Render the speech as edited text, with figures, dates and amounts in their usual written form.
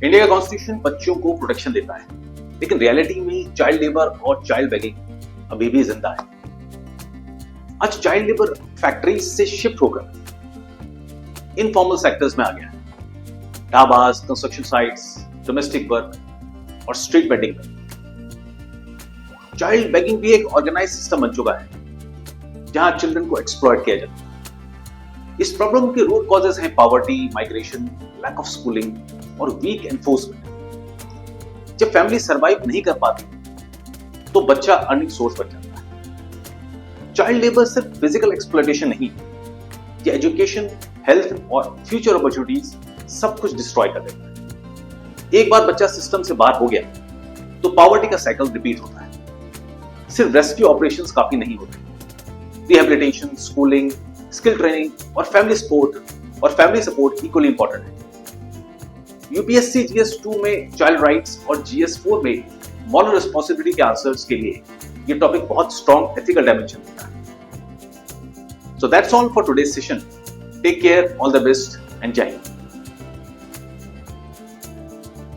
India का constitution बच्चों को प्रोटेक्शन देता है, लेकिन रियलिटी में चाइल्ड लेबर और चाइल्ड बेगिंग अभी भी जिंदा है। आज चाइल्ड लेबर फैक्ट्रीज से शिफ्ट होकर इनफॉर्मल सेक्टर्स में आ गया है। Dhabas, construction sites, domestic work और स्ट्रीट वेंडिंग में चाइल्ड बेगिंग भी एक ऑर्गेनाइज सिस्टम बन चुका है, जहां चिल्ड्रन को एक्सप्लॉइट किया जाता है। इस प्रॉब्लम के रूट कॉजेस हैं poverty, migration, lack of schooling और वीक एनफोर्समेंट। जब फैमिली सरवाइव नहीं कर पाती तो बच्चा अर्निंग सोर्स बन जाता है। चाइल्ड लेबर सिर्फ फिजिकल एक्सप्लॉइटेशन नहीं, ये एजुकेशन, हेल्थ और फ्यूचर अपॉर्चुनिटीज सब कुछ डिस्ट्रॉय कर देता है। एक बार बच्चा सिस्टम से बाहर हो गया तो पॉवर्टी का साइकिल रिपीट होता है। सिर्फ रेस्क्यू ऑपरेशंस काफी नहीं होते, रिहैबिलिटेशन, स्कूलिंग, स्किल ट्रेनिंग और फैमिली सपोर्ट इक्वली इंपॉर्टेंट है। यूपीएससी GS2 में चाइल्ड राइट्स और GS4 में मॉरल रिस्पॉन्सिबिलिटी के आंसर्स के लिए ये टॉपिक बहुत स्ट्रॉन्ग एथिकल डायमेंशन देता है। So that's all for today's session. Take care, all the best and जय हिंद।